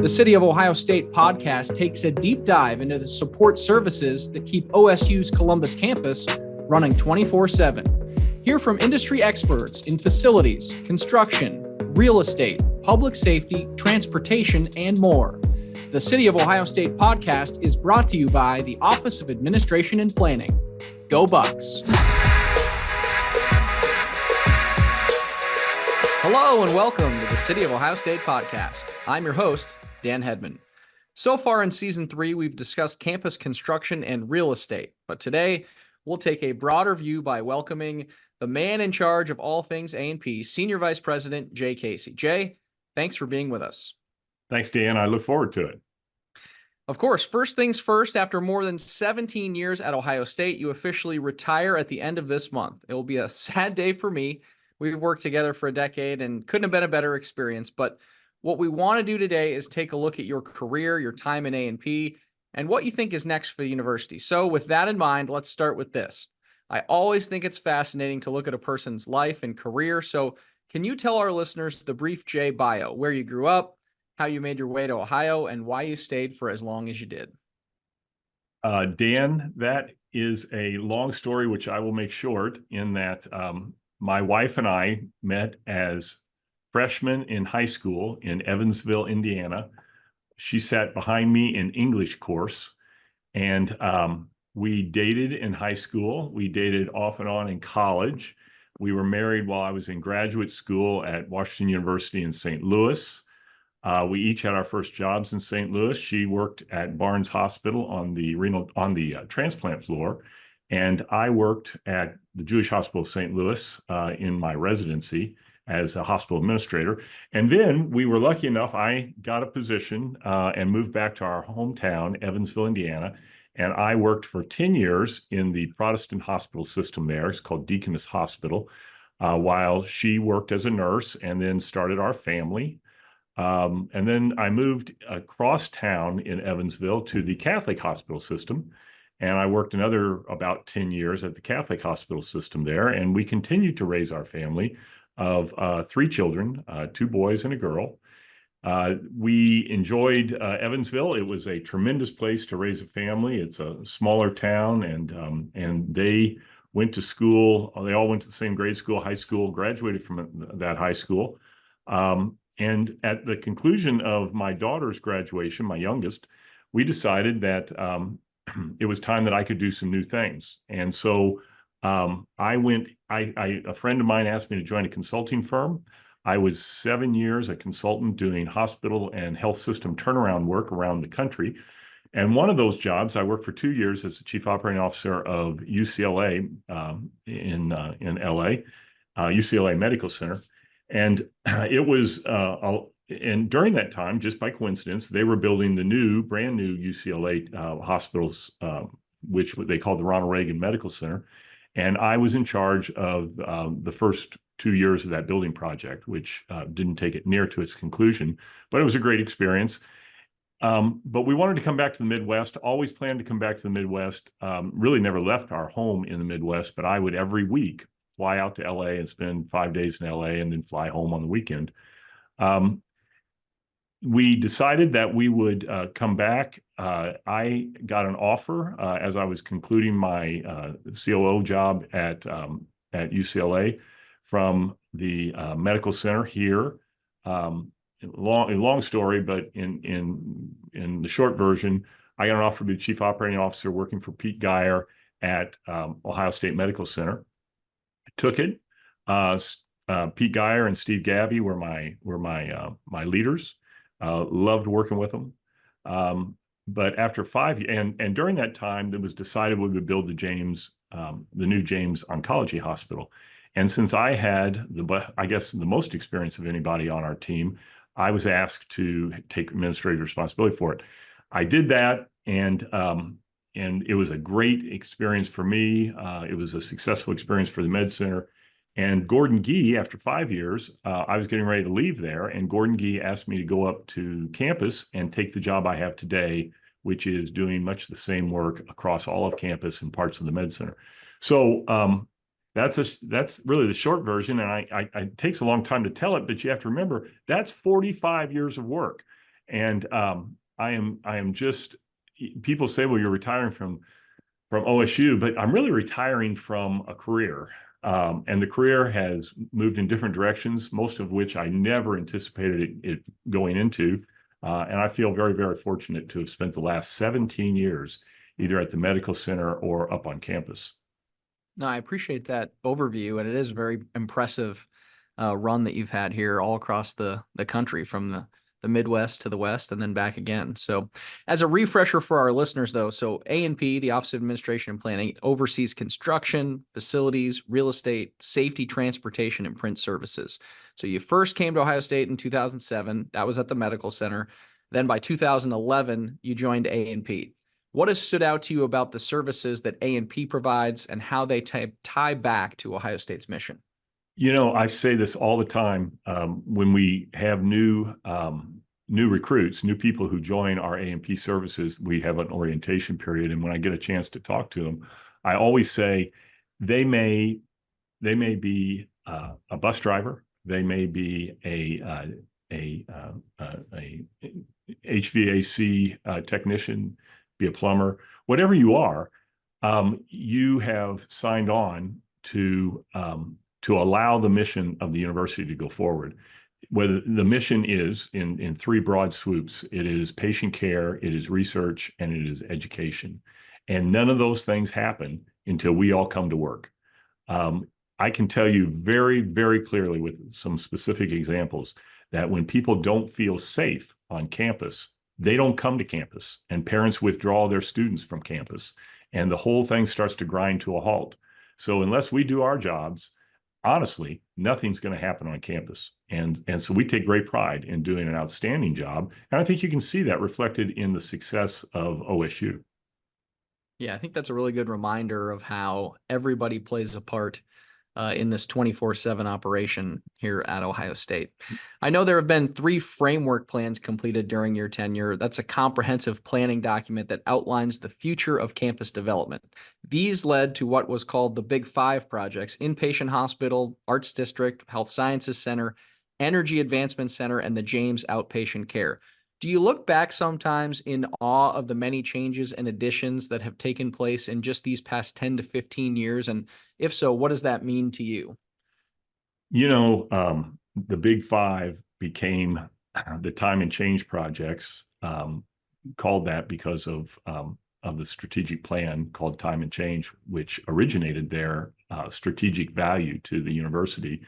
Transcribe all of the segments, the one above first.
The City of Ohio State podcast takes a deep dive into the support services that keep OSU's Columbus campus running 24/7. Hear from industry experts in facilities, construction, real estate, public safety, transportation, and more. The City of Ohio State podcast is brought to you by the Office of Administration and Planning. Go Bucks! Hello and welcome to the City of Ohio State podcast. I'm your host, Dan Hedman. So far in Season 3, we've discussed campus construction and real estate, but today we'll take a broader view by welcoming the man in charge of all things A&P, Senior Vice President Jay Kasey. Jay, thanks for being with us. Thanks, Dan. I look forward to it. Of course, first things first, after more than 17 years at Ohio State, you officially retire at the end of this month. It will be a sad day for me. We've worked together for a decade and couldn't have been a better experience, but what we want to do today is take a look at your career, your time in A&P, and what you think is next for the university. So with that in mind, let's start with this. I always think it's fascinating to look at a person's life and career. So can you tell our listeners the brief Jay bio, where you grew up, how you made your way to Ohio, and why you stayed for as long as you did? Dan, that is a long story, which I will make short in that my wife and I met as freshmen in high school in Evansville, Indiana. She sat behind me in English course, and we dated in high school. We dated off and on in college. We were married while I was in graduate school at Washington University in St. Louis. We each had our first jobs in St. Louis. She worked at Barnes Hospital on the transplant floor, and I worked at the Jewish Hospital of St. Louis in my residency as a hospital administrator. And then we were lucky enough, I got a position and moved back to our hometown, Evansville, Indiana. And I worked for 10 years in the Protestant hospital system there. It's called Deaconess Hospital, while she worked as a nurse and then started our family. And then I moved across town in Evansville to the Catholic hospital system. And I worked another about 10 years at the Catholic hospital system there. And we continued to raise our family of 3 children, 2 boys and a girl. We enjoyed Evansville. It was a tremendous place to raise a family. It's a smaller town, and they went to school. They all went to the same grade school, high school, graduated from that high school. And at the conclusion of my daughter's graduation, my youngest, we decided that it was time that I could do some new things. And so a friend of mine asked me to join a consulting firm. I was 7 years a consultant doing hospital and health system turnaround work around the country. And one of those jobs, I worked for 2 years as the chief operating officer of UCLA in LA, UCLA Medical Center. And it was, and during that time, just by coincidence, they were building the brand new UCLA hospitals, which they called the Ronald Reagan Medical Center. And I was in charge of the first 2 years of that building project, which didn't take it near to its conclusion, but it was a great experience. But we wanted to come back to the Midwest, always planned to come back to the Midwest, really never left our home in the Midwest, but I would every week fly out to LA and spend 5 days in LA and then fly home on the weekend. We decided that we would come back. I got an offer as I was concluding my COO job at UCLA from the medical center here. Long story, but in the short version, I got an offer to be chief operating officer working for Pete Geyer at Ohio State Medical Center. I took it. Pete Geyer and Steve Gabby were my leaders. Loved working with them. But after 5 years, and during that time, it was decided we would build the new James Oncology Hospital. And since I had the most experience of anybody on our team, I was asked to take administrative responsibility for it. I did that, and it was a great experience for me. It was a successful experience for the Med Center. And Gordon Gee, after 5 years, I was getting ready to leave there, and Gordon Gee asked me to go up to campus and take the job I have today, which is doing much the same work across all of campus and parts of the Med Center. So That's really the short version, and it takes a long time to tell it, but you have to remember that's 45 years of work. And I am just, people say, well, you're retiring from OSU, but I'm really retiring from a career. And the career has moved in different directions, most of which I never anticipated it going into. And I feel very, very fortunate to have spent the last 17 years either at the medical center or up on campus. No, I appreciate that overview, and it is a very impressive run that you've had here all across the country, from the Midwest to the West, and then back again. So, as a refresher for our listeners, though, so A&P, the Office of Administration and Planning, oversees construction, facilities, real estate, safety, transportation, and print services. So, you first came to Ohio State in 2007. That was at the medical center. Then, by 2011, you joined A&P. What has stood out to you about the services that A&P provides and how they tie back to Ohio State's mission? I say this all the time when we have new recruits, new people who join our A&P services. We have an orientation period, and when I get a chance to talk to them, I always say they may be a bus driver, they may be a HVAC technician, be a plumber, whatever you are. You have signed on to allow the mission of the university to go forward. Whether the mission is in three broad swoops, it is patient care, it is research, and it is education. And none of those things happen until we all come to work. I can tell you very, very clearly with some specific examples that when people don't feel safe on campus, they don't come to campus, and parents withdraw their students from campus, and the whole thing starts to grind to a halt. So unless we do our jobs, honestly, nothing's going to happen on campus. And so we take great pride in doing an outstanding job. And I think you can see that reflected in the success of OSU. Yeah, I think that's a really good reminder of how everybody plays a part in this 24/7 operation here at Ohio State. I know there have been 3 framework plans completed during your tenure. That's a comprehensive planning document that outlines the future of campus development. These led to what was called the Big Five projects: Inpatient Hospital, Arts District, Health Sciences Center, Energy Advancement Center, and the James Outpatient Care. Do you look back sometimes in awe of the many changes and additions that have taken place in just these past 10 to 15 years? And if so, what does that mean to you? The Big Five became the time and change projects, called that because of the strategic plan called Time and Change, which originated their strategic value to the university.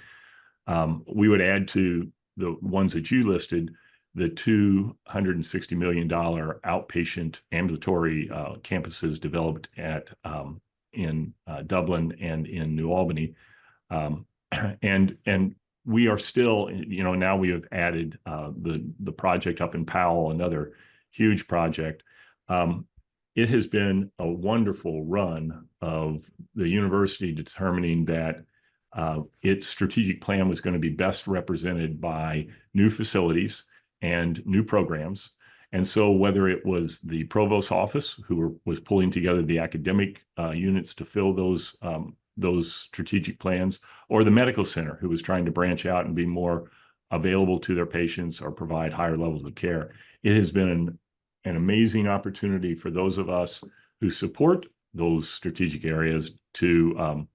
We would add to the ones that you listed the $260 million outpatient ambulatory campuses developed in Dublin and in New Albany. And we are still, now we have added the project up in Powell, another huge project. It has been a wonderful run of the university determining that its strategic plan was going to be best represented by new facilities and new programs. And so whether it was the provost's office, who was pulling together the academic units to fill those strategic plans, or the medical center, who was trying to branch out and be more available to their patients or provide higher levels of care, it has been an amazing opportunity for those of us who support those strategic areas to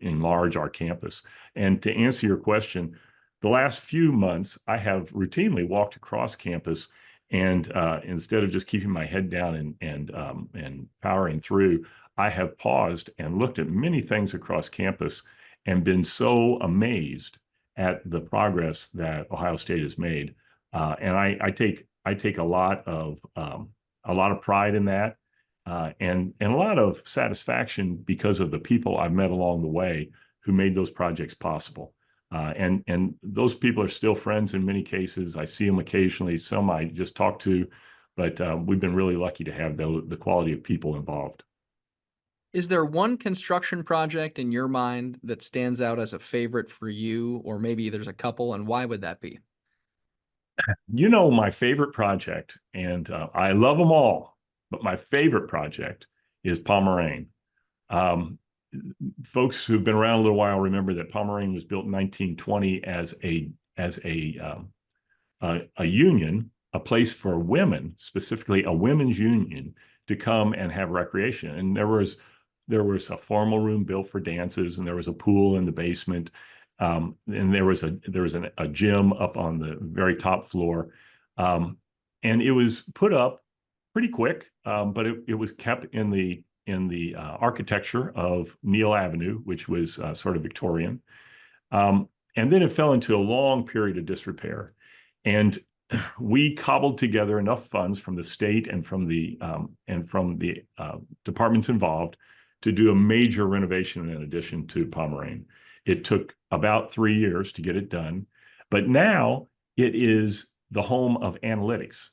enlarge our campus. And to answer your question, the last few months, I have routinely walked across campus, and instead of just keeping my head down and powering through, I have paused and looked at many things across campus and been so amazed at the progress that Ohio State has made. And I take a lot of pride in that, and a lot of satisfaction because of the people I've met along the way who made those projects possible. And those people are still friends in many cases. I see them occasionally. Some I just talk to, but we've been really lucky to have the quality of people involved. Is there one construction project in your mind that stands out as a favorite for you, or maybe there's a couple, and why would that be? My favorite project, and I love them all, but my favorite project is Pomerane. Folks who've been around a little while remember that Pomerane was built in 1920 as a union a place for women, specifically a women's union, to come and have recreation. And there was a formal room built for dances, and there was a pool in the basement, and there was a gym up on the very top floor, and it was put up pretty quick, but it was kept in the architecture of Neil Avenue, which was sort of Victorian. And then it fell into a long period of disrepair. And we cobbled together enough funds from the state and from the departments involved to do a major renovation in addition to Pomerane. It took about 3 years to get it done, but now it is the home of analytics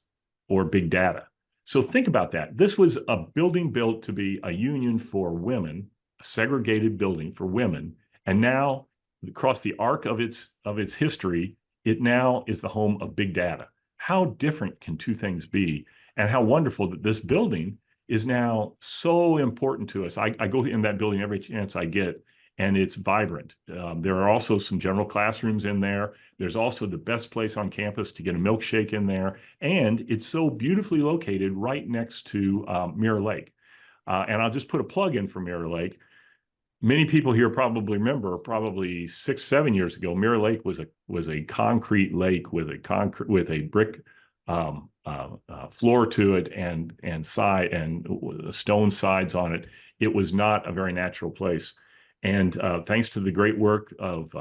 or big data. So think about that. This was a building built to be a union for women, a segregated building for women, and now across the arc of its history, it now is the home of big data. How different can two things be? And how wonderful that this building is now so important to us. I go in that building every chance I get, and it's vibrant. There are also some general classrooms in there. There's also the best place on campus to get a milkshake in there. And it's so beautifully located right next to Mirror Lake. And I'll just put a plug in for Mirror Lake. Many people here probably remember, probably 6-7 years ago, Mirror Lake was a concrete lake with a brick floor to it and side and stone sides on it. It was not a very natural place, and thanks to the great work of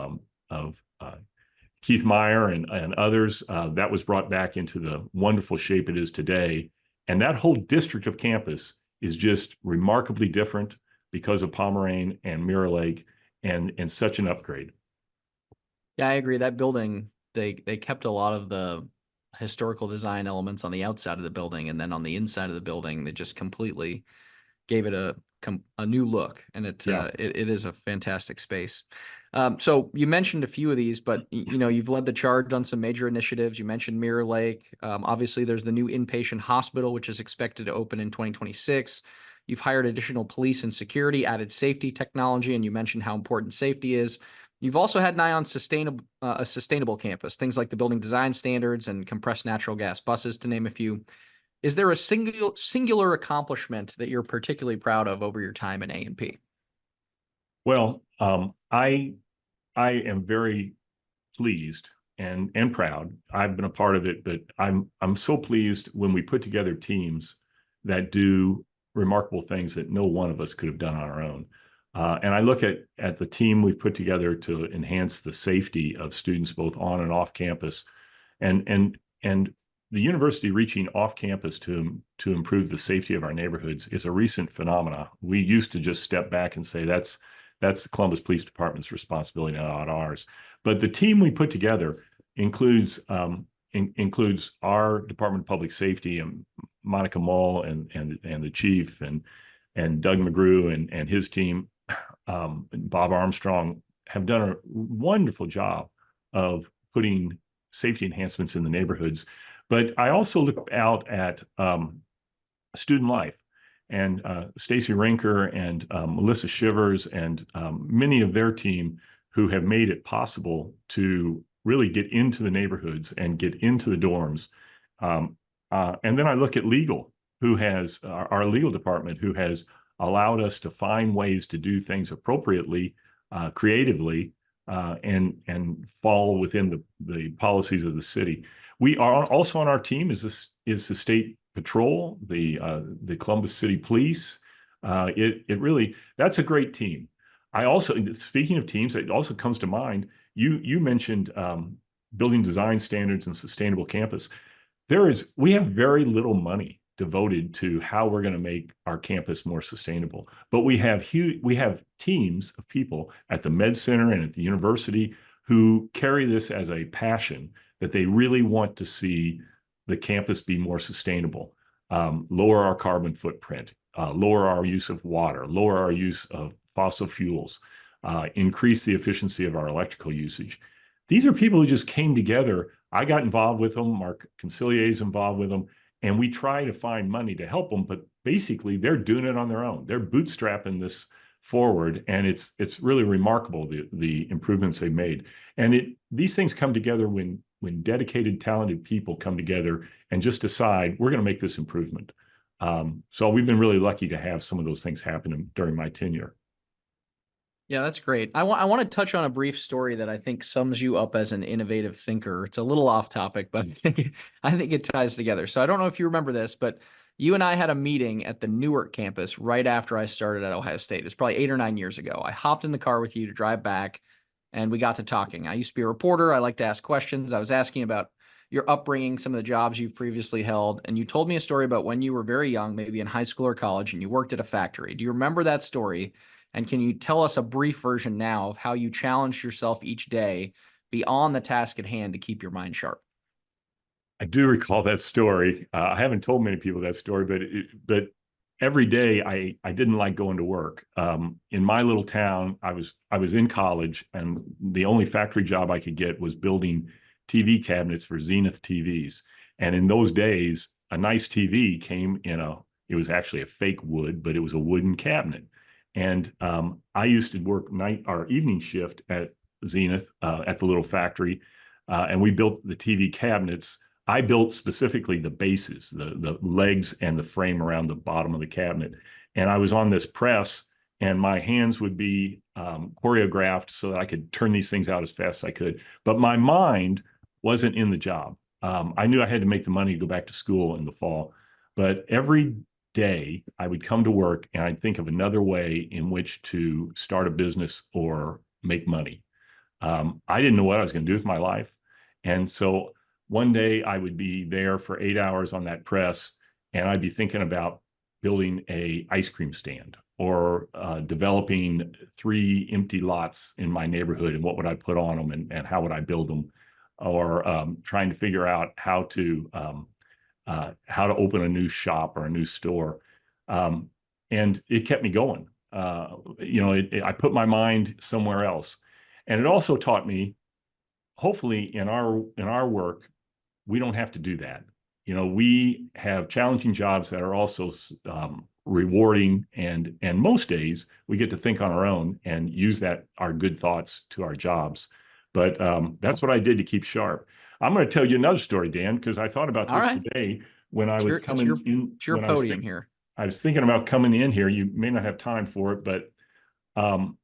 Keith Meyer and others, that was brought back into the wonderful shape it is today. And that whole district of campus is just remarkably different because of Pomerane and Mirror Lake, and such an upgrade. Yeah, I agree. That building, they kept a lot of the historical design elements on the outside of the building, and then on the inside of the building, they just completely gave it a new look, and it is a fantastic space. So you mentioned a few of these, but you've led the charge on some major initiatives. You mentioned Mirror Lake. Obviously, there's the new inpatient hospital, which is expected to open in 2026. You've hired additional police and security, added safety technology, and you mentioned how important safety is. You've also had an eye on a sustainable campus, things like the building design standards and compressed natural gas buses, to name a few. Is there a singular accomplishment that you're particularly proud of over your time in A&P? Well, I am very pleased and proud. I've been a part of it, but I'm so pleased when we put together teams that do remarkable things that no one of us could have done on our own. And I look at the team we've put together to enhance the safety of students both on and off campus, and the university reaching off campus to improve the safety of our neighborhoods is a recent phenomena. We used to just step back and say that's the Columbus Police Department's responsibility, not ours. But the team we put together includes our Department of Public Safety and Monica Mull and the chief and Doug McGrew and his team, Bob Armstrong, have done a wonderful job of putting safety enhancements in the neighborhoods. But I also look out at student life, and Stacy Rinker and Melissa Shivers and many of their team who have made it possible to really get into the neighborhoods and get into the dorms. And then I look at legal, who has our legal department, who has allowed us to find ways to do things appropriately, creatively, and fall within the policies of the city. We are also on our team is the state patrol, the Columbus City Police. That's a great team. I also, speaking of teams, it also comes to mind, you mentioned building design standards and sustainable campus. We have very little money devoted to how we're going to make our campus more sustainable, but we have teams of people at the Med Center and at the university who carry this as a passion, that they really want to see the campus be more sustainable, lower our carbon footprint, lower our use of water, lower our use of fossil fuels, increase the efficiency of our electrical usage. These are people who just came together. I got involved with them. Mark Concilier is involved with them, and we try to find money to help them. But basically, they're doing it on their own. They're bootstrapping this forward, and it's really remarkable the improvements they've made. And these things come together when when dedicated, talented people come together and just decide we're going to make this improvement. So we've been really lucky to have some of those things happen during my tenure. Yeah, that's great. I want to touch on a brief story that I think sums you up as an innovative thinker. It's a little off topic, but I think it ties together. So I don't know if you remember this, but you and I had a meeting at the Newark campus right after I started at Ohio State. It was probably 8 or 9 years ago. I hopped in the car with you to drive back, and we got to talking. I used to be a reporter. I like to ask questions. I was asking about your upbringing, some of the jobs you've previously held, and you told me a story about when you were very young, maybe in high school or college, and you worked at a factory. Do you remember that story? And can you tell us a brief version now of how you challenged yourself each day beyond the task at hand to keep your mind sharp? I do recall that story. I haven't told many people that story, but every day I didn't like going to work. In my little town, I was in college, and the only factory job I could get was building TV cabinets for Zenith TVs. And in those days, a nice TV came in it was actually a fake wood, but it was a wooden cabinet. And I used to work night or evening shift at Zenith at the little factory, and we built the TV cabinets. I built specifically the bases, the legs and the frame around the bottom of the cabinet. And I was on this press, and my hands would be choreographed so that I could turn these things out as fast as I could. But my mind wasn't in the job. I knew I had to make the money to go back to school in the fall. But every day I would come to work and I'd think of another way in which to start a business or make money. I didn't know what I was going to do with my life. And so one day I would be there for 8 hours on that press, and I'd be thinking about building a ice cream stand or developing 3 empty lots in my neighborhood, and what would I put on them, and how would I build them, or trying to figure out how to open a new shop or a new store. And it kept me going. I put my mind somewhere else. And it also taught me, hopefully in our work, we don't have to do that. We have challenging jobs that are also rewarding, and most days we get to think on our own and use our good thoughts to our jobs. But that's what I did to keep sharp. I'm going to tell you another story, Dan, because I thought about All this right. today when I was coming in. It's your podium here. I was thinking about coming in here. You may not have time for it, but um,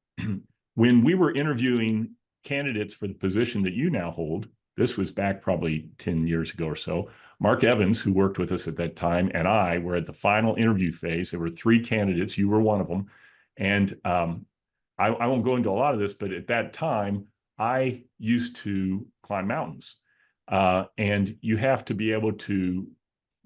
when we were interviewing candidates for the position that you now hold, this was back probably 10 years ago or so. Mark Evans, who worked with us at that time, and I were at the final interview phase. There were 3 candidates. You were one of them. And I won't go into a lot of this, but at that time, I used to climb mountains. And you have to be able to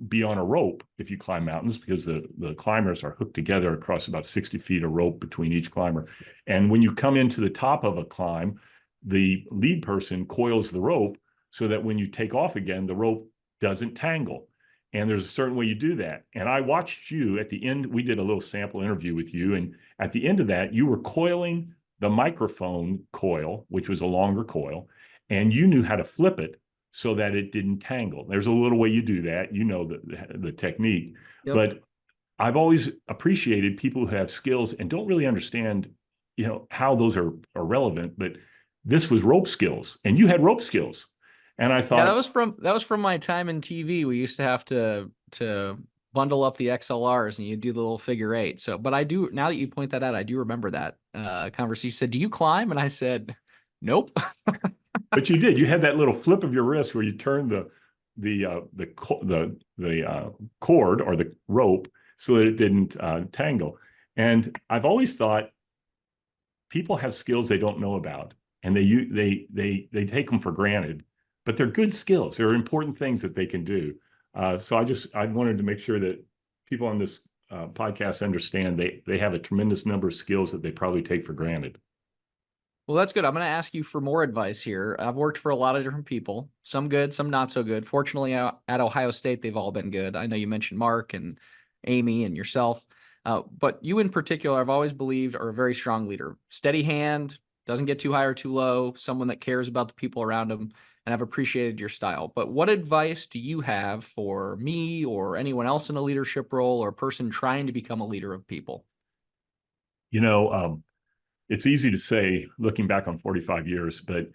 be on a rope if you climb mountains, because the climbers are hooked together across about 60 feet of rope between each climber. And when you come into the top of a climb, the lead person coils the rope so that when you take off again, the rope doesn't tangle. And there's a certain way you do that. And I watched you at the end. We did a little sample interview with you. And at the end of that, you were coiling the microphone coil, which was a longer coil, and you knew how to flip it so that it didn't tangle. There's a little way you do that. You know the technique. Yep. But I've always appreciated people who have skills and don't really understand, how those are relevant. But this was rope skills, and you had rope skills. And I thought, Yeah, that was from my time in TV. We used to have to bundle up the XLRs and you do the little figure eight. So, but I do, now that you point that out, I do remember that conversation. You said, "Do you climb?" And I said, "Nope." but you did. You had that little flip of your wrist where you turned the cord or the rope so that it didn't tangle. And I've always thought people have skills they don't know about, and they take them for granted, but they're good skills. They're important things that they can do. So I wanted to make sure that people on this podcast understand they have a tremendous number of skills that they probably take for granted. Well, that's good. I'm going to ask you for more advice here. I've worked for a lot of different people, some good, some not so good. Fortunately, at Ohio State, they've all been good. I know you mentioned Mark and Amy and yourself, but you in particular, I've always believed are a very strong leader. Steady hand, doesn't get too high or too low, someone that cares about the people around him, and I've appreciated your style. But what advice do you have for me or anyone else in a leadership role or a person trying to become a leader of people? You know, it's easy to say looking back on 45 years, but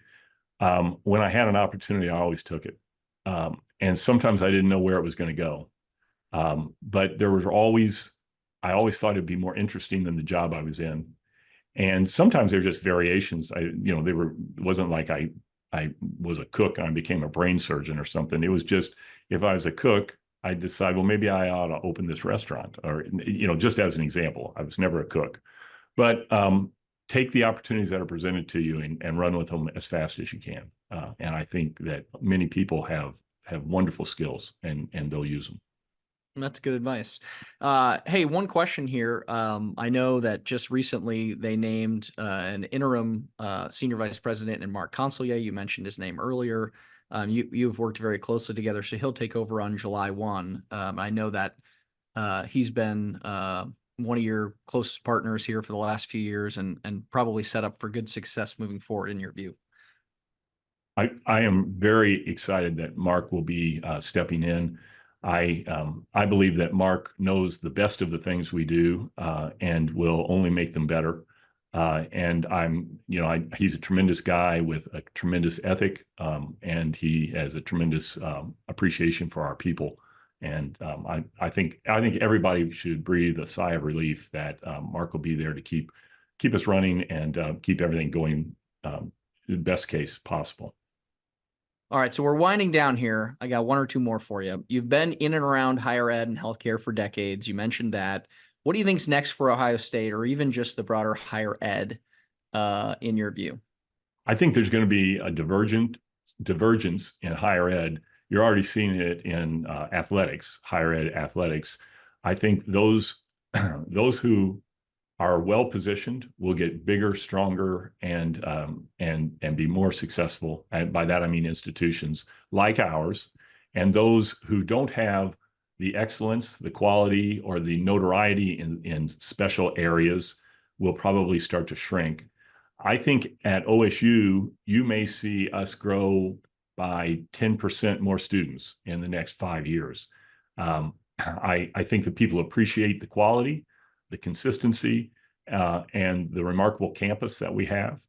When I had an opportunity, I always took it. And sometimes I didn't know where it was going to go. But I always thought it'd be more interesting than the job I was in. And sometimes they're just variations. It wasn't like I was a cook and I became a brain surgeon or something. It was just, if I was a cook, I decide, well, maybe I ought to open this restaurant, or, just as an example. I was never a cook, but take the opportunities that are presented to you and run with them as fast as you can. And I think that many people have wonderful skills and they'll use them. That's good advice. Hey, one question here. I know that just recently they named an interim senior vice president and Mark Consolye. You mentioned his name earlier. You've worked very closely together, so he'll take over on July 1. I know that he's been one of your closest partners here for the last few years and probably set up for good success moving forward in your view. I am very excited that Mark will be stepping in. I believe that Mark knows the best of the things we do and will only make them better. He's a tremendous guy with a tremendous ethic, and he has a tremendous appreciation for our people. And I think everybody should breathe a sigh of relief that Mark will be there to keep us running and keep everything going the best case possible. All right, so we're winding down here. I got one or two more for you. You've been in and around higher ed and healthcare for decades. You mentioned that. What do you think's next for Ohio State, or even just the broader higher ed, in your view? I think there's going to be a divergence in higher ed. You're already seeing it in athletics, higher ed athletics. I think those who are well positioned will get bigger, stronger, and be more successful. And by that I mean institutions like ours. And those who don't have the excellence, the quality, or the notoriety in special areas will probably start to shrink. I think at OSU, you may see us grow by 10% more students in the next 5 years. I think that people appreciate the quality, the consistency, and the remarkable campus that we have.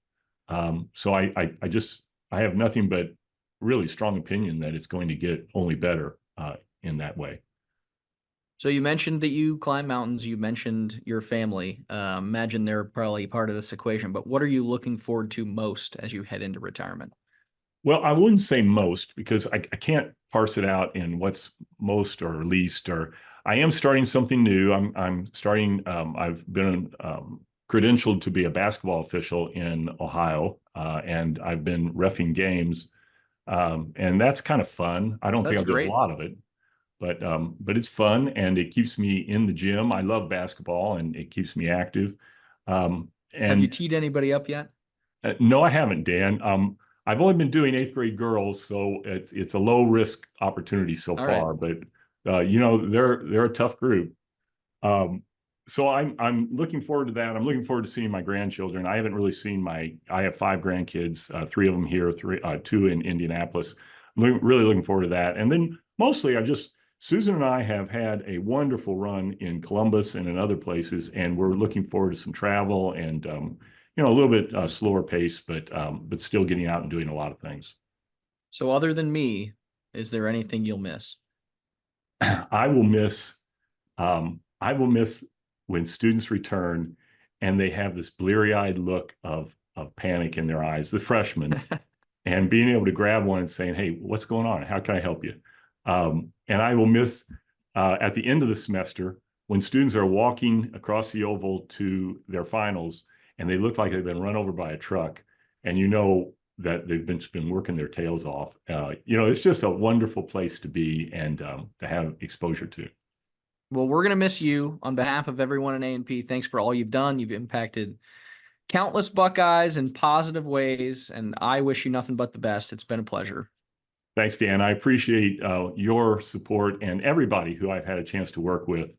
So I have nothing but really strong opinion that it's going to get only better in that way. So you mentioned that you climb mountains. You mentioned your family. Imagine they're probably part of this equation, but what are you looking forward to most as you head into retirement? Well, I wouldn't say most, because I can't parse it out in what's most or least. Or I am starting something new. I'm starting. I've been credentialed to be a basketball official in Ohio, and I've been reffing games, and that's kind of fun. I don't think I'll do a lot of it, but it's fun and it keeps me in the gym. I love basketball and it keeps me active. And have you teed anybody up yet? No, I haven't, Dan. I've only been doing 8th grade girls, so it's a low risk opportunity so far. Right. But they're a tough group. So I'm looking forward to that. I'm looking forward to seeing my grandchildren. I haven't really seen I have 5 grandkids, 3 of them here, 2 in Indianapolis. I'm really looking forward to that. And then mostly Susan and I have had a wonderful run in Columbus and in other places, and we're looking forward to some travel and a little bit slower pace, but still getting out and doing a lot of things. So other than me, is there anything you'll miss? I will miss when students return and they have this bleary-eyed look of panic in their eyes, the freshmen, and being able to grab one and saying, "Hey, what's going on? How can I help you?" And I will miss at the end of the semester when students are walking across the oval to their finals and they look like they've been run over by a truck, and that they've been working their tails off. It's just a wonderful place to be and to have exposure to. Well, we're going to miss you on behalf of everyone in A&P. Thanks for all you've done. You've impacted countless Buckeyes in positive ways, and I wish you nothing but the best. It's been a pleasure. Thanks, Dan. I appreciate your support and everybody who I've had a chance to work with.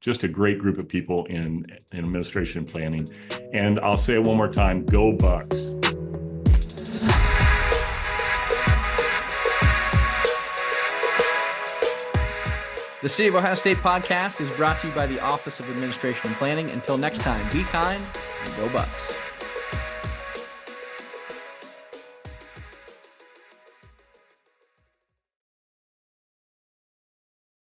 Just a great group of people in administration and planning. And I'll say it one more time, go Bucks. The City of Ohio State podcast is brought to you by the Office of Administration and Planning. Until next time, be kind and go Bucks.